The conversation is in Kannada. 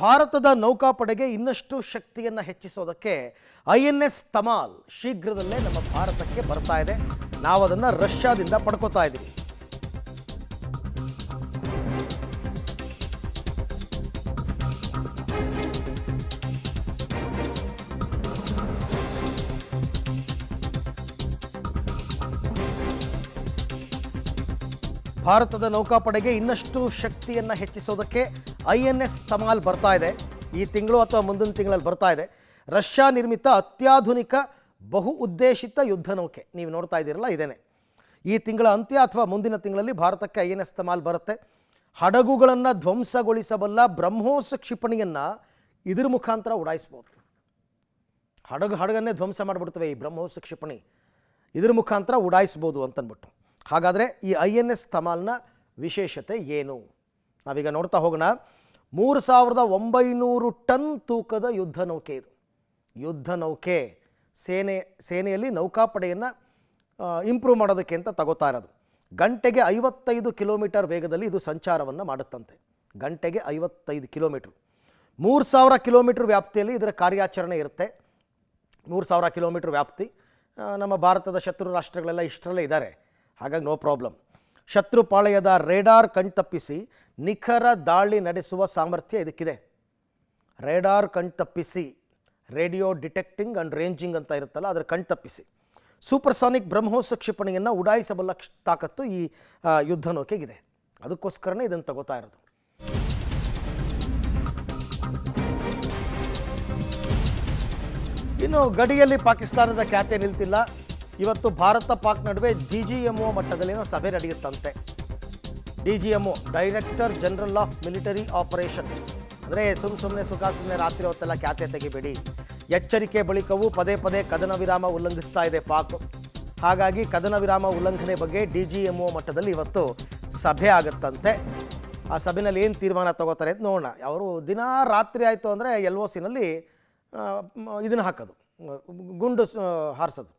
ಭಾರತದ ನೌಕಾಪಡೆಗೆ ಇನ್ನಷ್ಟು ಶಕ್ತಿಯನ್ನು ಹೆಚ್ಚಿಸೋದಕ್ಕೆ INS ತಮಾಲ್ ಶೀಘ್ರದಲ್ಲೇ ನಮ್ಮ ಭಾರತಕ್ಕೆ ಬರ್ತಾ ಇದೆ. ನಾವು ಅದನ್ನು ರಷ್ಯಾದಿಂದ ಪಡ್ಕೋತಾ ಇದ್ದೀವಿ. ಭಾರತದ ನೌಕಾಪಡೆಗೆ ಇನ್ನಷ್ಟು ಶಕ್ತಿಯನ್ನು ಹೆಚ್ಚಿಸೋದಕ್ಕೆ INS ತಮಾಲ್ ಬರ್ತಾ ಇದೆ. ಈ ತಿಂಗಳು ಅಥವಾ ಮುಂದಿನ ತಿಂಗಳಲ್ಲಿ ಬರ್ತಾ ಇದೆ. ರಷ್ಯಾ ನಿರ್ಮಿತ ಅತ್ಯಾಧುನಿಕ ಬಹು ಉದ್ದೇಶಿತ ಯುದ್ಧ ನೌಕೆ ನೀವು ನೋಡ್ತಾ ಇದ್ದೀರಲ್ಲ, ಇದೇನೆ. ಈ ತಿಂಗಳ ಅಂತ್ಯ ಅಥವಾ ಮುಂದಿನ ತಿಂಗಳಲ್ಲಿ ಭಾರತಕ್ಕೆ INS ತಮಾಲ್ ಬರುತ್ತೆ. ಹಡಗುಗಳನ್ನು ಧ್ವಂಸಗೊಳಿಸಬಲ್ಲ ಬ್ರಹ್ಮೋಸ್ ಕ್ಷಿಪಣಿಯನ್ನು ಇದ್ರ ಮುಖಾಂತರ ಉಡಾಯಿಸ್ಬೋದು. ಹಡಗನ್ನೇ ಧ್ವಂಸ ಮಾಡಿಬಿಡ್ತವೆ ಈ ಬ್ರಹ್ಮೋಸ್ ಕ್ಷಿಪಣಿ, ಇದ್ರ ಮುಖಾಂತರ ಉಡಾಯಿಸ್ಬೋದು ಅಂತನ್ಬಿಟ್ಟು. ಹಾಗಾದರೆ ಈ INS ತಮಾಲ್ನ ವಿಶೇಷತೆ ಏನು? ನಾವೀಗ ನೋಡ್ತಾ ಹೋಗೋಣ. 3900 ಟನ್ ತೂಕದ ಯುದ್ಧ ನೌಕೆ ಇದು. ಯುದ್ಧ ನೌಕೆ ಸೇನೆಯಲ್ಲಿ ನೌಕಾಪಡೆಯನ್ನು ಇಂಪ್ರೂವ್ ಮಾಡೋದಕ್ಕೆ ಅಂತ ತಗೋತಾ ಇರೋದು. ಗಂಟೆಗೆ 55 ಕಿಲೋಮೀಟರ್ ವೇಗದಲ್ಲಿ ಇದು ಸಂಚಾರವನ್ನು ಮಾಡುತ್ತಂತೆ. ಗಂಟೆಗೆ 55 ಕಿಲೋಮೀಟ್ರ್. 3000 ಕಿಲೋಮೀಟ್ರ್ ವ್ಯಾಪ್ತಿಯಲ್ಲಿ ಇದರ ಕಾರ್ಯಾಚರಣೆ ಇರುತ್ತೆ. 3000 ಕಿಲೋಮೀಟ್ರ್ ವ್ಯಾಪ್ತಿ. ನಮ್ಮ ಭಾರತದ ಶತ್ರು ರಾಷ್ಟ್ರಗಳೆಲ್ಲ ಇಷ್ಟರಲ್ಲೇ ಇದ್ದಾರೆ, ಹಾಗಾಗಿ ನೋ ಪ್ರಾಬ್ಲಮ್. ಶತ್ರು ಪಾಳೆಯದ ರೇಡಾರ್ ಕಣ್ತಪ್ಪಿಸಿ ನಿಖರ ದಾಳಿ ನಡೆಸುವ ಸಾಮರ್ಥ್ಯ ಇದಕ್ಕಿದೆ. ರೇಡಾರ್ ಕಣ್ತಪ್ಪಿಸಿ, ರೇಡಿಯೋ ಡಿಟೆಕ್ಟಿಂಗ್ ಆ್ಯಂಡ್ ರೇಂಜಿಂಗ್ ಅಂತ ಇರುತ್ತಲ್ಲ, ಅದರ ಕಣ್ತಪ್ಪಿಸಿ ಸೂಪರ್ಸಾನಿಕ್ ಬ್ರಹ್ಮೋಸ್ ಕ್ಷಿಪಣಿಯನ್ನು ಉಡಾಯಿಸಬಲ್ಲ ತಾಕತ್ತು ಈ ಯುದ್ಧ ನೌಕೆಗಿದೆ. ಅದಕ್ಕೋಸ್ಕರನೇ ಇದನ್ನು ತಗೋತಾ ಇರೋದು. ಇನ್ನು ಗಡಿಯಲ್ಲಿ ಪಾಕಿಸ್ತಾನದ ಖ್ಯಾತೆ ನಿಲ್ತಿಲ್ಲ. ಇವತ್ತು ಭಾರತ ಪಾಕ್ ನಡುವೆ DGMO ಮಟ್ಟದಲ್ಲೇನೋ ಸಭೆ ನಡೆಯುತ್ತಂತೆ. DGMO director general of military operation. ಅಂದರೆ ಸುಮ್ಮನೆ ರಾತ್ರಿ ಹೊತ್ತೆಲ್ಲ ಖ್ಯಾತೆ ತೆಗಿಬೇಡಿ. ಎಚ್ಚರಿಕೆ ಬಳಿಕವೂ ಪದೇ ಪದೇ ಕದನ ವಿರಾಮ ಉಲ್ಲಂಘಿಸ್ತಾ ಇದೆ ಪಾಕ್. ಹಾಗಾಗಿ ಕದನ ವಿರಾಮ ಉಲ್ಲಂಘನೆ ಬಗ್ಗೆ DGMO ಮಟ್ಟದಲ್ಲಿ ಇವತ್ತು ಸಭೆ ಆಗುತ್ತಂತೆ. ಆ ಸಭೆಯಲ್ಲಿ ಏನು ತೀರ್ಮಾನ ತಗೋತಾರೆ ಅಂತ ನೋಡೋಣ. ಅವರು ದಿನ ರಾತ್ರಿ ಆಯಿತು ಅಂದರೆ LOCನಲ್ಲಿ ಇದನ್ನು ಹಾಕೋದು, ಗುಂಡು ಹಾರಿಸೋದು.